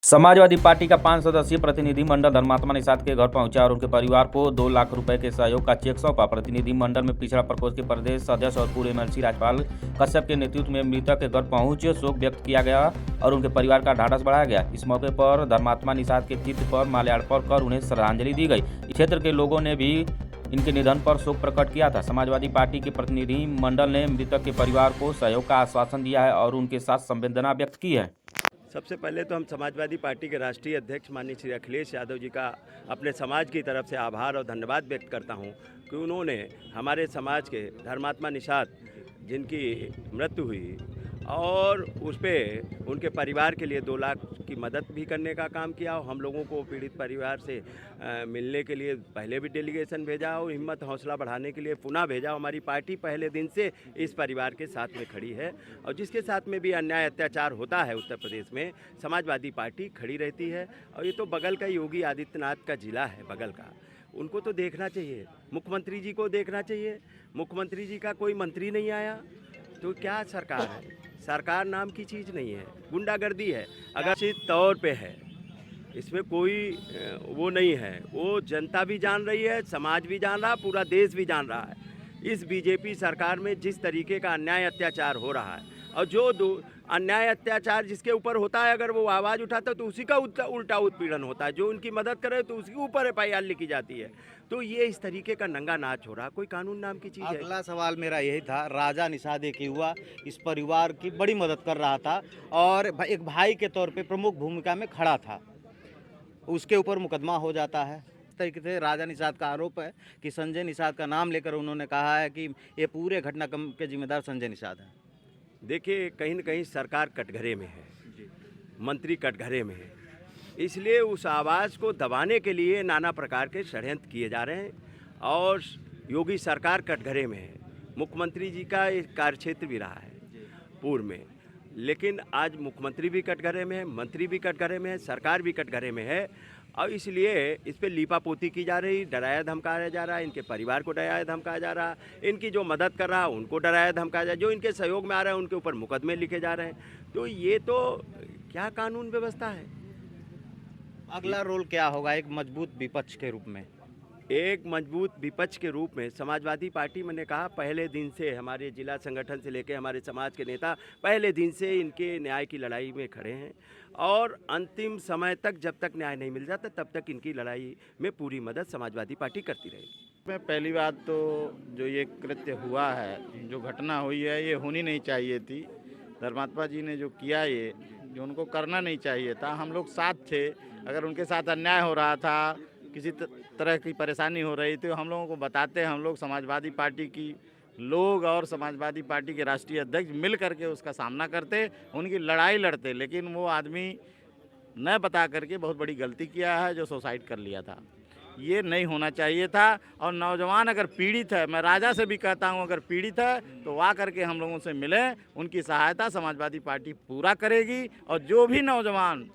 Samajwadi party का 5 सदस्यीय प्रतिनिधि मंडल धर्मात्मा निषाद के घर पहुंचा और उनके परिवार को 2 लाख रुपए के सहयोग का चेक सौंपा। प्रतिनिधि मंडल में पिछड़ा प्रकोष्ठ के प्रदेश अध्यक्ष और पूर्व एमएलसी राजपाल कश्यप के नेतृत्व में मृतक के घर पहुंच शोक व्यक्त किया गया और उनके परिवार का ढाढ़स बढ़ाया गया। इस मौके पर धर्मात्मा निषाद के चित्र पर माल्यार्पण कर उन्हें श्रद्धांजलि दी गई। क्षेत्र के लोगों ने भी इनके निधन पर शोक प्रकट किया था। समाजवादी पार्टी के प्रतिनिधि मंडल ने मृतक के परिवार को सहयोग का आश्वासन दिया है और उनके साथ संवेदना व्यक्त की है। सबसे पहले तो हम समाजवादी पार्टी के राष्ट्रीय अध्यक्ष माननीय श्री अखिलेश यादव जी का अपने समाज की तरफ से आभार और धन्यवाद व्यक्त करता हूं कि उन्होंने हमारे समाज के धर्मात्मा निषाद जिनकी मृत्यु हुई और उस पर उनके परिवार के लिए 2 लाख की मदद भी करने का काम किया। और हम लोगों को पीड़ित परिवार से मिलने के लिए पहले भी डेलीगेशन भेजा और हिम्मत हौसला बढ़ाने के लिए पुनः भेजा। हमारी पार्टी पहले दिन से इस परिवार के साथ में खड़ी है और जिसके साथ में भी अन्याय अत्याचार होता है उत्तर प्रदेश में समाजवादी पार्टी खड़ी रहती है। और ये तो बगल का योगी आदित्यनाथ का जिला है, बगल का, उनको तो देखना चाहिए, मुख्यमंत्री जी को देखना चाहिए। मुख्यमंत्री जी का कोई मंत्री नहीं आया तो क्या सरकार है? सरकार नाम की चीज़ नहीं है, गुंडागर्दी है, अगर निश्चित तौर पे है, इसमें कोई वो नहीं है। वो जनता भी जान रही है, समाज भी जान रहा है, पूरा देश भी जान रहा है इस बीजेपी सरकार में जिस तरीके का अन्याय अत्याचार हो रहा है। और जो अन्याय अत्याचार जिसके ऊपर होता है, अगर वो आवाज़ उठाता है तो उसी का उल्टा उत्पीड़न होता है। जो उनकी मदद करे तो उसके ऊपर एफआईआर लिखी जाती है। तो ये इस तरीके का नंगा नाच हो रहा, कोई कानून नाम की चीज़ है? अगला सवाल मेरा यही था, राजा निषाद एक युवा इस परिवार की बड़ी मदद कर रहा था और एक भाई के तौर पे प्रमुख भूमिका में खड़ा था, उसके ऊपर मुकदमा हो जाता है। इस तरीके से राजा निषाद का आरोप है कि संजय निषाद का नाम लेकर उन्होंने कहा है कि ये पूरे घटनाक्रम के जिम्मेदार संजय निषाद हैं। देखिए, कहीं न कहीं सरकार कटघरे में है, मंत्री कटघरे में है, इसलिए उस आवाज़ को दबाने के लिए नाना प्रकार के षड्यंत्र किए जा रहे हैं। और योगी सरकार कटघरे में है, मुख्यमंत्री जी का एक कार्यक्षेत्र भी रहा है पूर्व में, लेकिन आज मुख्यमंत्री भी कटघरे में है, मंत्री भी कटघरे में है, सरकार भी कटघरे में है। और इसलिए इस पर लीपापोती की जा रही, डराया धमकाया जा रहा है, इनके परिवार को डराया धमकाया जा रहा है, इनकी जो मदद कर रहा है उनको डराया धमकाया जा रहा है, जो इनके सहयोग में आ रहे हैं उनके ऊपर मुकदमे लिखे जा रहे हैं। तो ये तो क्या कानून व्यवस्था है? अगला रोल क्या होगा एक मजबूत विपक्ष के रूप में? एक मजबूत विपक्ष के रूप में समाजवादी पार्टी, मैंने कहा पहले दिन से हमारे जिला संगठन से लेकर हमारे समाज के नेता पहले दिन से इनके न्याय की लड़ाई में खड़े हैं और अंतिम समय तक जब तक न्याय नहीं मिल जाता तब तक इनकी लड़ाई में पूरी मदद समाजवादी पार्टी करती रहेगी। मैं पहली बात तो जो ये कृत्य हुआ है, जो घटना हुई है, ये होनी नहीं चाहिए थी। धर्मात्मा जी ने जो किया, ये जो उनको करना नहीं चाहिए था। हम लोग साथ थे, अगर उनके साथ अन्याय हो रहा था, किसी तरह की परेशानी हो रही थी, हम लोगों को बताते। हम लोग समाजवादी पार्टी की लोग और समाजवादी पार्टी के राष्ट्रीय अध्यक्ष मिल करके उसका सामना करते, उनकी लड़ाई लड़ते। लेकिन वो आदमी न बता करके बहुत बड़ी गलती किया है, जो सुसाइड कर लिया था। ये नहीं होना चाहिए था। और नौजवान अगर पीड़ित है, मैं राजा से भी कहता हूँ, अगर पीड़ित है तो आ करके हम लोगों से मिलें, उनकी सहायता समाजवादी पार्टी पूरा करेगी। और जो भी नौजवान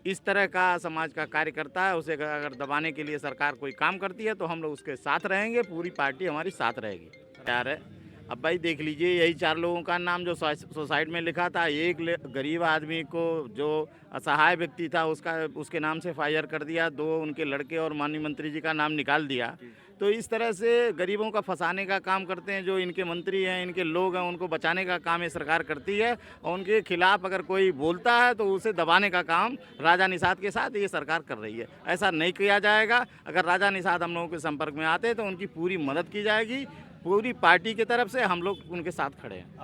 इस तरह का समाज का कार्य करता है, उसे अगर दबाने के लिए सरकार कोई काम करती है तो हम लोग उसके साथ रहेंगे, पूरी पार्टी हमारी साथ रहेगी। तैयार है। अब भाई देख लीजिए, यही 4 लोगों का नाम जो सुसाइड में लिखा था, एक गरीब आदमी को जो असहाय व्यक्ति था उसके नाम से एफआईआर कर दिया, 2 उनके लड़के और माननीय मंत्री जी का नाम निकाल दिया। तो इस तरह से गरीबों का फंसाने का काम करते हैं। जो इनके मंत्री हैं, इनके लोग हैं, उनको बचाने का काम ये सरकार करती है। और उनके खिलाफ अगर कोई बोलता है तो उसे दबाने का काम राजा निषाद के साथ ये सरकार कर रही है। ऐसा नहीं किया जाएगा। अगर राजा निषाद हम लोगों के संपर्क में आते हैं तो उनकी पूरी मदद की जाएगी। पूरी पार्टी की तरफ से हम लोग उनके साथ खड़े हैं।